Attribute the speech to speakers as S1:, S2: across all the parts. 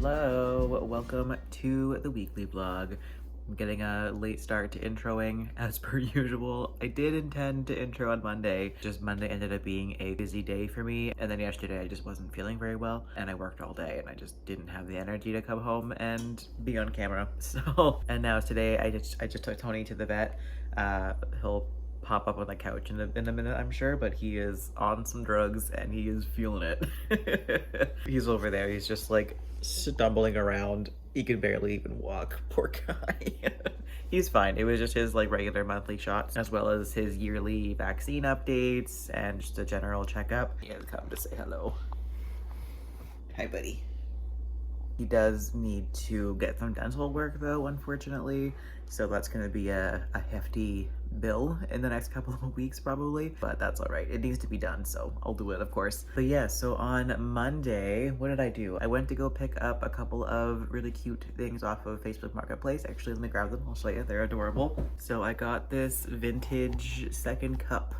S1: Hello, welcome to the weekly vlog. I'm getting a late start to introing as per usual. I did intend to intro on Monday, just Monday ended up being a busy day for me, and then yesterday I just wasn't feeling very well and I worked all day and I just didn't have the energy to come home and be on camera. So, and now today I just took Tony to the vet. He'll pop up on the couch in a minute, I'm sure, but he is on some drugs and he is feeling it. He's over there, he's just like stumbling around. He can barely even walk. Poor guy. He's fine. It was just his like regular monthly shots, as well as his yearly vaccine updates and just a general checkup. He has come to say hello. Hi, buddy. He does need to get some dental work though, unfortunately. So that's gonna be a hefty bill in the next couple of weeks probably, but that's all right. It needs to be done, so I'll do it, of course. But yeah, so on Monday, what did I do? I went to go pick up a couple of really cute things off of Facebook Marketplace. Actually, let me grab them. I'll show you. They're adorable. So I got this vintage second cup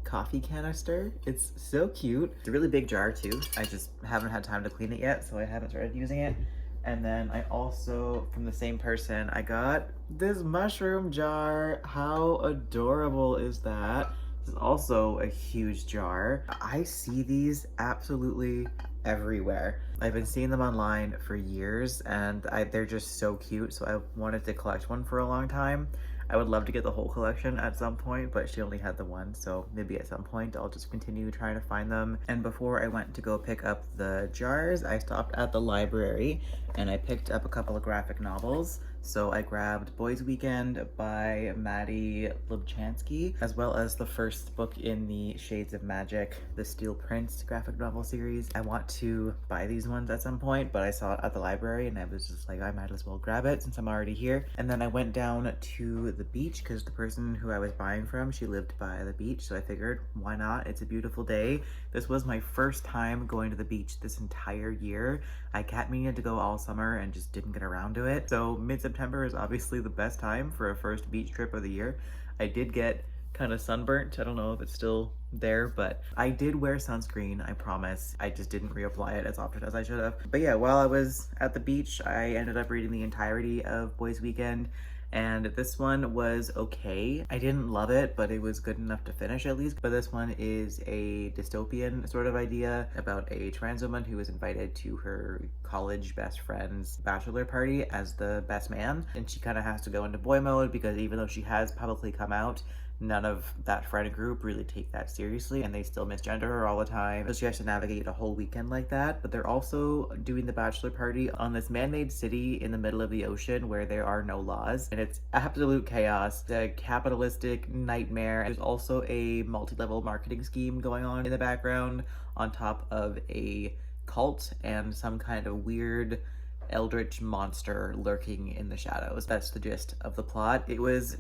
S1: coffee canister. It's so cute. It's a really big jar too. I just haven't had time to clean it yet, so I haven't started using it. And then I also, from the same person, I got this mushroom jar. How adorable is that? This is also a huge jar. I see these absolutely everywhere. I've been seeing them online for years and they're just so cute, so I wanted to collect one for a long time. I would love to get the whole collection at some point, but she only had the one, so maybe at some point I'll just continue trying to find them. And before I went to go pick up the jars, I stopped at the library and I picked up a couple of graphic novels. So I grabbed Boys Weekend by Mattie Lubchansky, as well as the first book in the Shades of Magic, the Steel Prince graphic novel series. I want to buy these ones at some point, but I saw it at the library and I was just like, I might as well grab it since I'm already here. And then I went down to the beach because the person who I was buying from, she lived by the beach, so I figured, why not? It's a beautiful day. This was my first time going to the beach this entire year. I kept meaning to go all summer and just didn't get around to it. So mid-September is obviously the best time for a first beach trip of the year. I did get kind of sunburnt. I don't know if it's still there, but I did wear sunscreen, I promise. I just didn't reapply it as often as I should have. But yeah, while I was at the beach, I ended up reading the entirety of Boys Weekend. And this one was okay. I didn't love it, but it was good enough to finish at least. But this one is a dystopian sort of idea about a trans woman who is invited to her college best friend's bachelor party as the best man. And she kind of has to go into boy mode because even though she has publicly come out, none of that friend group really take that seriously and they still misgender her all the time. So she has to navigate a whole weekend like that. But they're also doing the bachelor party on this man-made city in the middle of the ocean where there are no laws. And it's absolute chaos. It's a capitalistic nightmare. There's also a multi-level marketing scheme going on in the background on top of a cult and some kind of weird eldritch monster lurking in the shadows. That's the gist of the plot. It was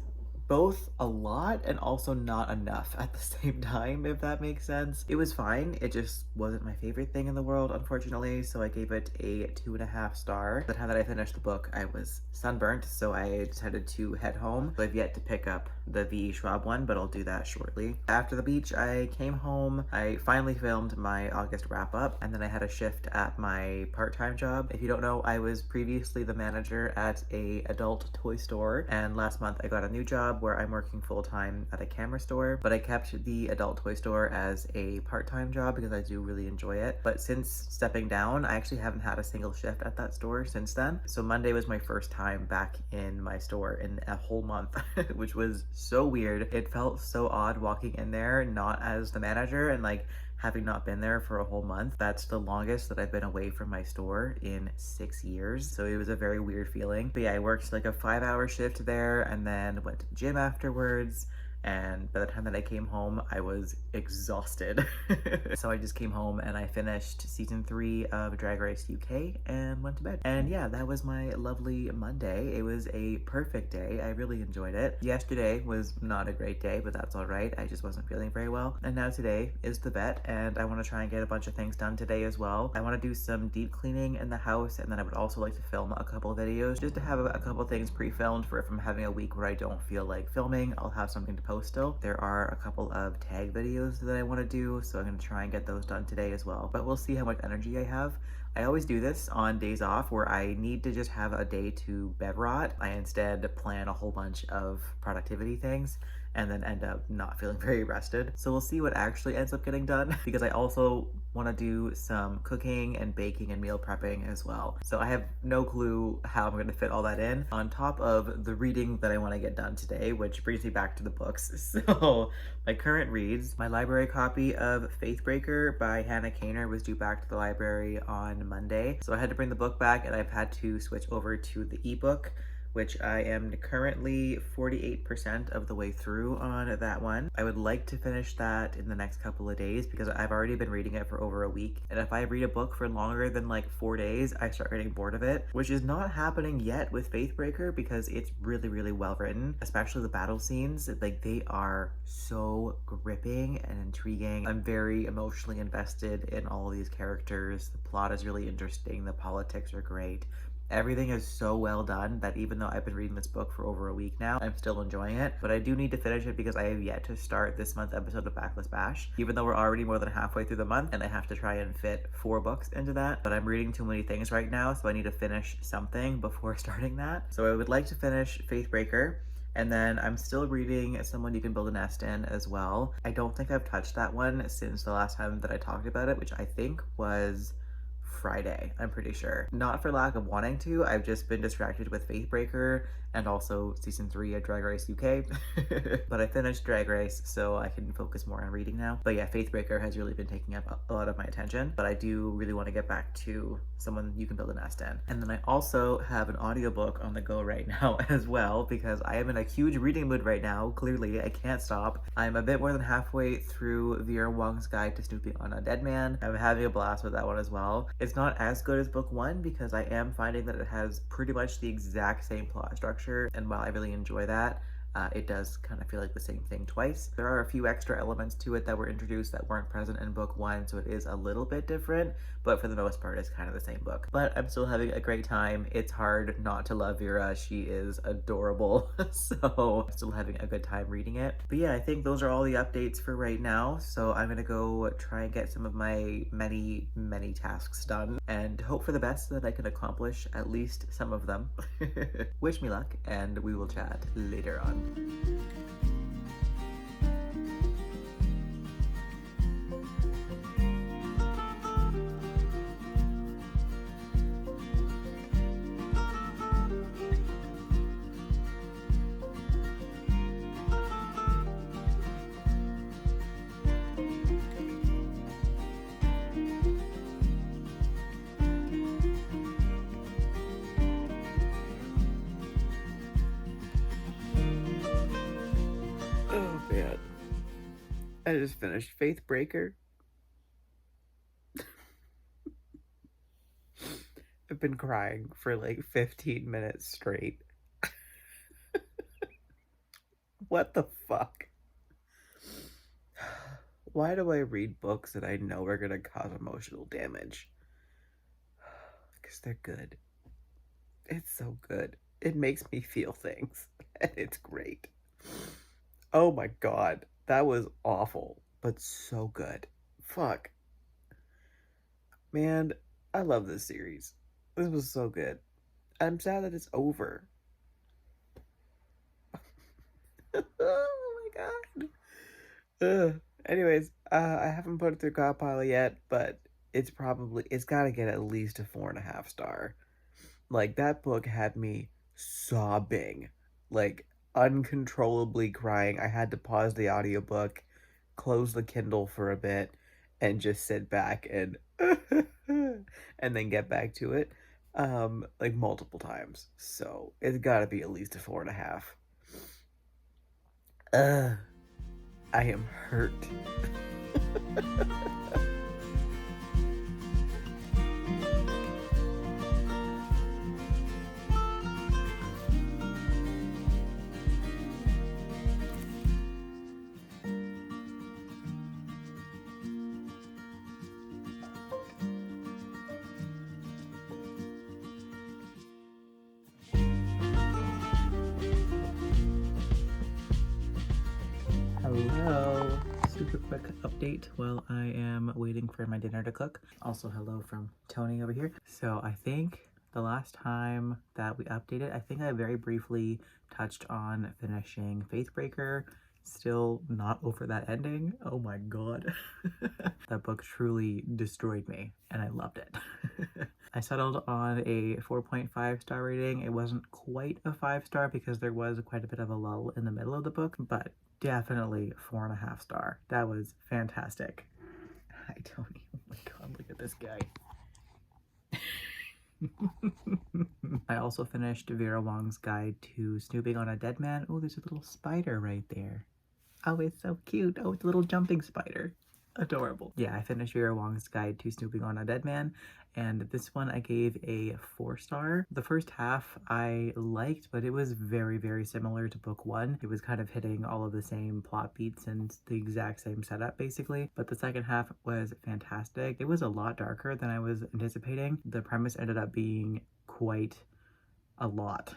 S1: both a lot and also not enough at the same time, if that makes sense. It was fine. It just wasn't my favorite thing in the world, unfortunately, so I gave it a 2.5 star. The time that I finished the book, I was sunburnt, so I decided to head home. I've yet to pick up the V. Schwab one, but I'll do that shortly. After the beach, I came home. I finally filmed my August wrap-up, and then I had a shift at my part-time job. If you don't know, I was previously the manager at a adult toy store, and last month I got a new job where I'm working full-time at a camera store, but I kept the adult toy store as a part-time job because I do really enjoy it. But since stepping down, I actually haven't had a single shift at that store since then. So Monday was my first time back in my store in a whole month, which was so weird. It felt so odd walking in there, not as the manager, and like having not been there for a whole month. That's the longest that I've been away from my store in 6 years. So it was a very weird feeling. But yeah, I worked like a 5-hour shift there and then went to the gym afterwards. And by the time that I came home, I was exhausted. So I just came home and I finished season 3 of Drag Race UK and went to bed. And yeah, that was my lovely Monday. It was a perfect day. I really enjoyed it. Yesterday was not a great day, but that's all right. I just wasn't feeling very well. And now today is the vet, and I want to try and get a bunch of things done today as well. I want to do some deep cleaning in the house, and then I would also like to film a couple of videos just to have a couple of things pre-filmed for if I'm having a week where I don't feel like filming, I'll have something to post still. There are a couple of tag videos that I want to do, so I'm going to try and get those done today as well. But we'll see how much energy I have. I always do this on days off where I need to just have a day to bed rot. I instead plan a whole bunch of productivity things and then end up not feeling very rested. So we'll see what actually ends up getting done because I also want to do some cooking and baking and meal prepping as well. So I have no clue how I'm going to fit all that in on top of the reading that I want to get done today, which brings me back to the books. So my current reads, my library copy of Faithbreaker by Hannah Kaner was due back to the library on Monday. So I had to bring the book back and I've had to switch over to the ebook, which I am currently 48% of the way through on that one. I would like to finish that in the next couple of days because I've already been reading it for over a week. And if I read a book for longer than like 4 days, I start getting bored of it, which is not happening yet with Faithbreaker because it's really, really well written, especially the battle scenes. Like, they are so gripping and intriguing. I'm very emotionally invested in all of these characters. The plot is really interesting. The politics are great. Everything is so well done that even though I've been reading this book for over a week now, I'm still enjoying it. But I do need to finish it because I have yet to start this month's episode of Backless Bash, even though we're already more than halfway through the month and I have to try and fit 4 books into that. But I'm reading too many things right now, so I need to finish something before starting that. So I would like to finish Faithbreaker. And then I'm still reading Someone You Can Build a Nest In as well. I don't think I've touched that one since the last time that I talked about it, which I think was Friday, I'm pretty sure. Not for lack of wanting to, I've just been distracted with Faithbreaker and also season 3 of Drag Race UK. But I finished Drag Race, so I can focus more on reading now. But yeah, Faithbreaker has really been taking up a lot of my attention, but I do really want to get back to Someone You Can Build a Nest In. And then I also have an audiobook on the go right now as well, because I am in a huge reading mood right now. Clearly, I can't stop. I'm a bit more than halfway through Vera Wong's Guide to Snooping on a Dead Man. I'm having a blast with that one as well. It's not as good as book 1 because I am finding that it has pretty much the exact same plot structure, and while I really enjoy that, it does kind of feel like the same thing twice. There are a few extra elements to it that were introduced that weren't present in book 1, so it is a little bit different, but for the most part, it's kind of the same book. But I'm still having a great time. It's hard not to love Vera. She is adorable, so I'm still having a good time reading it. But yeah, I think those are all the updates for right now, so I'm gonna go try and get some of my many, many tasks done and hope for the best so that I can accomplish at least some of them. Wish me luck, and we will chat later on. I just finished Faithbreaker. I've been crying for like 15 minutes straight. What the fuck? Why do I read books that I know are gonna cause emotional damage? Because they're good. It's so good. It makes me feel things, and it's great. Oh my god. That was awful, but so good. Fuck. Man, I love this series. This was so good. I'm sad that it's over. Oh my god. Anyways, I haven't put it through Copilot yet, but it's gotta get at least a 4.5 star. Like, that book had me sobbing. Like, uncontrollably crying. I had to pause the audiobook, close the Kindle for a bit, and just sit back and and then get back to it like multiple times. So it's gotta be at least a 4.5. I am hurt. Hello. Super quick update while I am waiting for my dinner to cook. Also, hello from Tony over here. So I think the last time that we updated, I think I very briefly touched on finishing Faithbreaker. Still not over that ending. Oh my god. That book truly destroyed me and I loved it. I settled on a 4.5 star rating. It wasn't quite a 5-star because there was quite a bit of a lull in the middle of the book, but definitely 4.5 star. That was fantastic. Hi Tony. Oh my god, look at this guy. I also finished Vera Wong's guide to Snooping on a Dead Man. Oh, there's a little spider right there. Oh, it's so cute. Oh, it's a little jumping spider. Adorable. Yeah, I finished Vera Wong's guide to Snooping on a Dead Man, and this one I gave a 4-star. The first half I liked, but it was very, very similar to book 1. It was kind of hitting all of the same plot beats and the exact same setup, basically. But the second half was fantastic. It was a lot darker than I was anticipating. The premise ended up being quite a lot.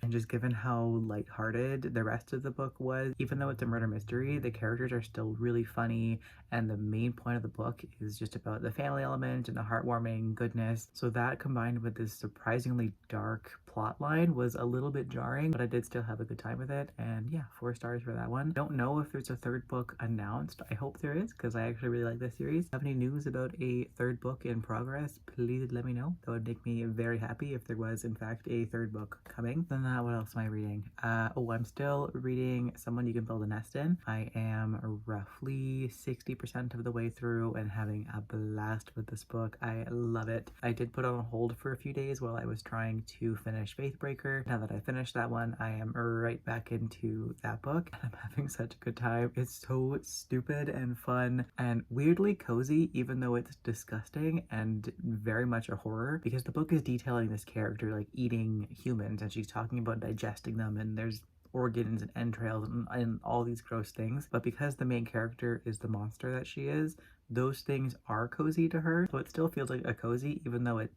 S1: And just given how lighthearted the rest of the book was, even though it's a murder mystery, the characters are still really funny, and the main point of the book is just about the family element and the heartwarming goodness. So that combined with this surprisingly dark plot line was a little bit jarring, but I did still have a good time with it, and yeah, 4 stars for that one. Don't know if there's a third book announced. I hope there is, because I actually really like this series. Have any news about a third book in progress? Please let me know. That would make me very happy if there was in fact a third book coming. Then that, what else am I reading? Oh, I'm still reading Someone You Can Build a Nest In. I am roughly 60% of the way through and having a blast with this book. I love it. I did put on hold for a few days while I was trying to finish Faithbreaker. Now that I finished that one, I am right back into that book and I'm having such a good time. It's so stupid and fun and weirdly cozy, even though it's disgusting and very much a horror, because the book is detailing this character like eating humans, and she's talking about digesting them, and there's organs and entrails and all these gross things. But because the main character is the monster that she is, those things are cozy to her, so it still feels like a cozy even though it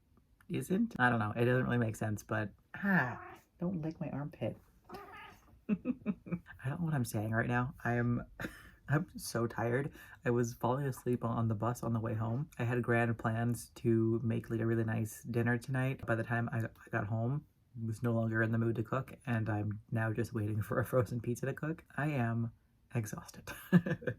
S1: isn't. I don't know, it doesn't really make sense, but don't lick my armpit. I don't know what I'm saying right now. I'm so tired. I was falling asleep on the bus on the way home. I had grand plans to make like a really nice dinner tonight. By the time I got home, I was no longer in the mood to cook, and I'm now just waiting for a frozen pizza to cook. I am exhausted.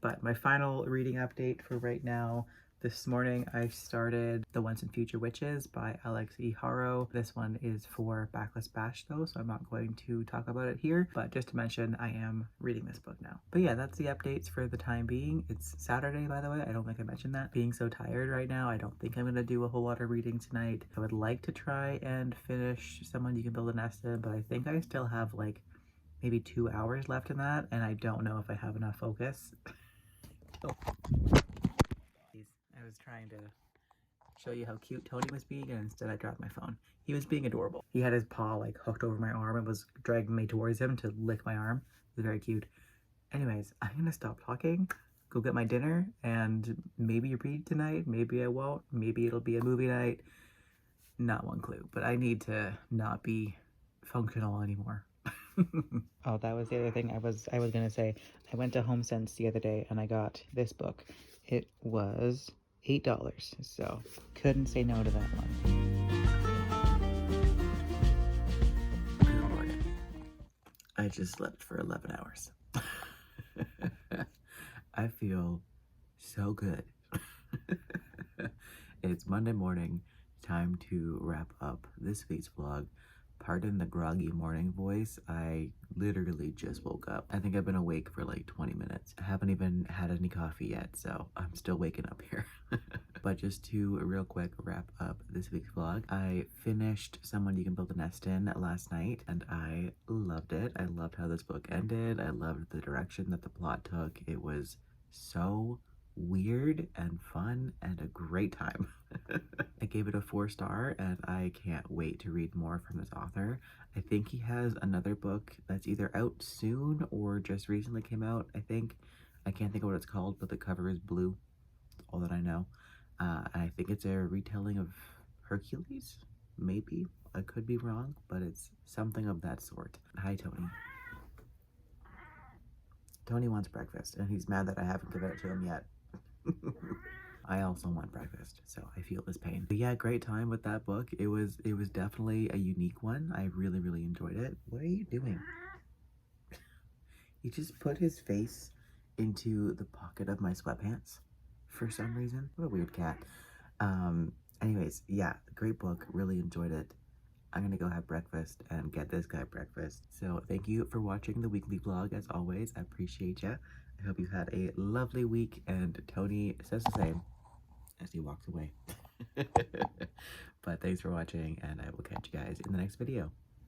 S1: But my final reading update for right now: this morning I started The Once and Future Witches by Alix Harrow. This one is for Backless Bash though, so I'm not going to talk about it here, but just to mention I am reading this book now. But yeah, that's the updates for the time being. It's Saturday, by the way. I don't think I mentioned that. Being so tired right now, I don't think I'm gonna do a whole lot of reading tonight. I would like to try and finish Someone You Can Build a Nest In, but I think I still have like maybe 2 hours left in that, and I don't know if I have enough focus. I was trying to show you how cute Tony was being, and instead I dropped my phone. He was being adorable. He had his paw like hooked over my arm and was dragging me towards him to lick my arm. It was very cute. Anyways, I'm gonna stop talking, go get my dinner, and maybe read tonight, maybe I won't, maybe it'll be a movie night. Not one clue, but I need to not be functional anymore. Oh, that was the other thing I was gonna say. I went to HomeSense the other day and I got this book. It was $8, so couldn't say no to that one. Good morning. I just slept for 11 hours. I feel so good. It's Monday morning, time to wrap up this week's vlog. Pardon the groggy morning voice, I literally just woke up. I think I've been awake for like 20 minutes. I haven't even had any coffee yet, so I'm still waking up here. But just to real quick wrap up this week's vlog, I finished Someone You Can Build a Nest In last night, and I loved it. I loved how this book ended. I loved the direction that the plot took. It was so weird and fun and a great time. I gave it a 4-star, and I can't wait to read more from this author. I think he has another book that's either out soon or just recently came out, I think. I can't think of what it's called, but the cover is blue. That's all that I know. I think it's a retelling of Hercules, maybe. I could be wrong, but it's something of that sort. Hi, Tony. Tony wants breakfast, and he's mad that I haven't given it to him yet. I also want breakfast, so I feel this pain. But yeah, great time with that book. It was definitely a unique one. I really, really enjoyed it. What are you doing? He just put his face into the pocket of my sweatpants for some reason. What a weird cat. Anyways, yeah, great book. Really enjoyed it. I'm gonna go have breakfast and get this guy breakfast. So thank you for watching the weekly vlog as always. I appreciate ya. I hope you had a lovely week, and Tony says the same as he walks away. But thanks for watching, and I will catch you guys in the next video.